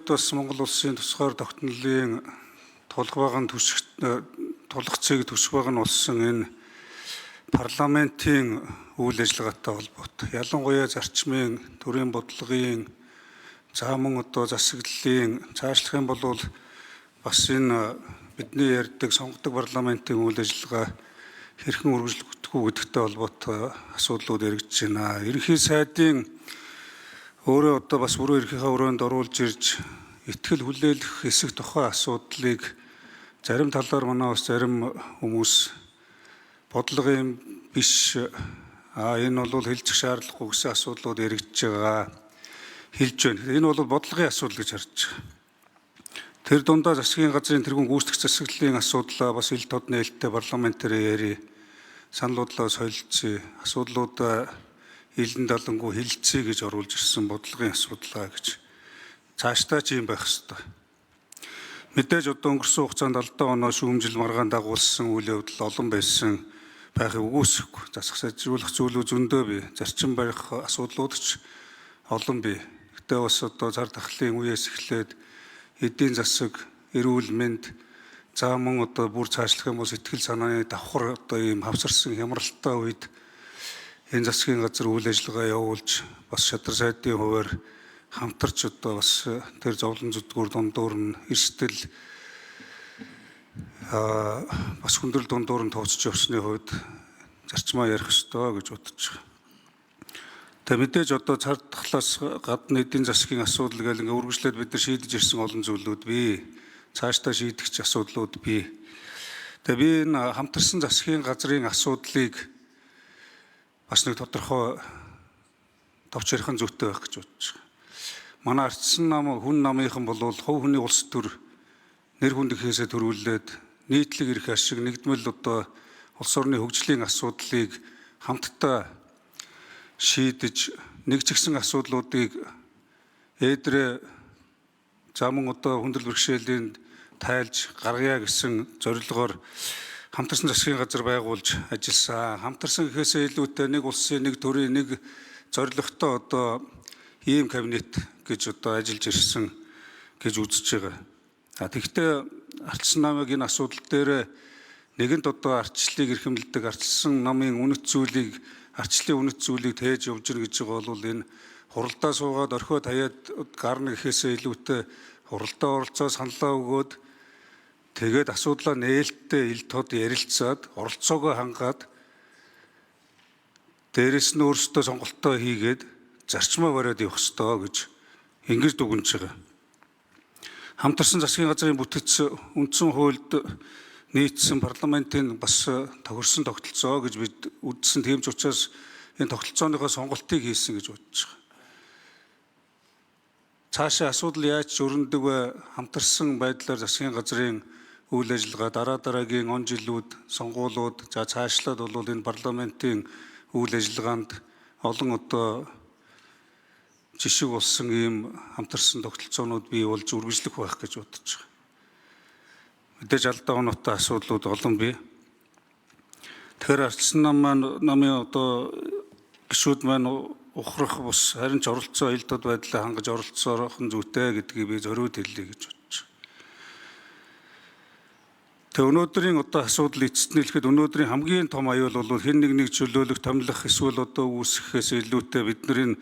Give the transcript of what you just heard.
бас Монгол улсын тусгаар тогтнолын тулгцыг төсөх баг нь болсон энэ парламентын үйл ажиллагаатай холбоотой. Ялангуяа зарчмын төрийн бодлогын мөн засаглалын цаашлах юм бол бас энэ бидний ярьдаг сонгодог парламентын үйл ажиллагаа хэрхэн үргэлжлэх үү гэдэгтэй холбоотой асуудлууд яригдж байна. Ерөнхий сайдын өөрөө бас бүрэн ерөнхийнхөө өрөөнд оруулж ирж итгэл хүлээлгэх хэсэг тухай асуудлыг зарим талаар манай бас зарим хүмүүс бодлого юм биш энэ бол хэлчих шаардлагагүй гэсэн асуудлууд яригдж байгаа хэлж байна. Энэ бол бодлогын асуудал гэж харж байгаа. Тэр дундаа засгийн газрын тэргуун гүйцэтгэх засаглалын асуудлаа бас ил тод нээлттэй парламентээр яри саналуудлаа солилцъя. Асуудлуудаа илэн далангүй хэлэлцъя гэж оруулж ирсэн бодлогын асуудлаа гэж цаашдаа ч юм байх ёстой. Мэдээж өнгөрсөн хугацаанд алдаа оноо шүүмжил маргаан дагуулсан үйл явдал олон байсан байхыг үгүйсэхгүй. Засах сайжруулах зүйлүүд зөндөө бий. Зарчим барих асуудлууд ч олон бий. Гэтэ бас цар тахлын үеэс эхлээд эдийн засаг, эрүүл мэнд, мөн бүр цаашлах юм бол сэтгэл санааны давхар ийм хавсарсан хямралтай үед энэ засгийн газар үйл ажиллагаа явуулж бас шадар сайдын хуваар хамтарч бас тэр зовлон зүдгүүр дундуур нь эрсдэл бас хүндрэл дундуур нь тооцож явсны хувьд зарчмаа ярих ёстой гэж бодож байгаа. Тэгээ мэдээж цар тахлаас гадна эдийн засгийн асуудал гэл ингээ үргэлжлээд бид нар шийдэж ирсэн олон зүйлүүд бий. Цаашдаа шийдэх асуудлууд бий. Тэгээ би энэ хамтарсан засгийн газрын асуудлыг бас нэг тодорхой товч ярих зүйтэй байх гэж бодож байгаа. Манай ардсан нам хүн намынхан бол хувь хүний улс төр нэр хүндийнхээсээ төрүүлээд нийтлэг эрх ашиг нэгдмэл улс орны хөгжлийн асуудлыг хамтдаа шийдэж нэг ч ихсэн асуудлуудыг ээдрээ мөн хүндрэл бэрхшээлийн тайлж гаргая гэсэн зорилгоор хамтарсан засгийн газар байгуулж ажилласан. Хамтарсан гэхээсээ илүүтэй нэг улсын, нэг төрийн, нэг зорилготой ийм кабинет гэж ажиллаж ирсэн гэж үзэж байгаа. Тэгэхдээ ардсан намыг энэ асуудал дээр нэгэнт ардчлалыг эрхэмлдэг ардчилсан намын ардчлалын үнэт зүйлийг тээж явж гэнэ гэж байгаа бол энэ хуралдаа суугаад орхиод хаяад гарна гэхээсээ илүүтэй хуралдаа оролцоо саналаа өгөөд тэгээд асуудлаа нээлттэй ил тод ярилцаад оролцоогоо хангаад дээрэс нь өөрсдөө сонголтоо хийгээд зарчмаа бариад явах ёстой гэж ингэж дүгнэж байгаа. Хамтарсан засгийн газрын бүтэц үндсэн хуульд нийцсэн парламентын бас тохирсон тогтолцоо гэж бид үзсэн. Тийм ч учраас энэ тогтолцооныхоо сонголтыг хийсэн гэж бодож байгаа. Цаашаа асуудал яаж өрнөдөг вэ? Хамтарсан байдлаар засгийн газрын үйл ажиллагаа дараагийн он жилүүд, сонгуулиуд цаашлаад бол энэ парламентын үйл ажиллагаанд олон жишг болсон ийм хамтарсан тогтолцоонууд бий болж үргэлжлэх байх гэж бодож байгаа. Мэдээж алдаа оноотой асуудлууд олон бий. Тэгэхээр ардсан намын гишүүд маань ухрах бус харин ч оролцоо ил тод байдлаа хангаж оролцоох нь зүйтэй гэдгийг би зориуд хэлье гэж бодож байна. Тэгээ өнөөдрийн асуудал эцэст нь хэлэхэд өнөөдрийн хамгийн том аюул бол хэн нэг чөлөөлөх, томилох эсвэл үүсгэхээс илүүтэй бидний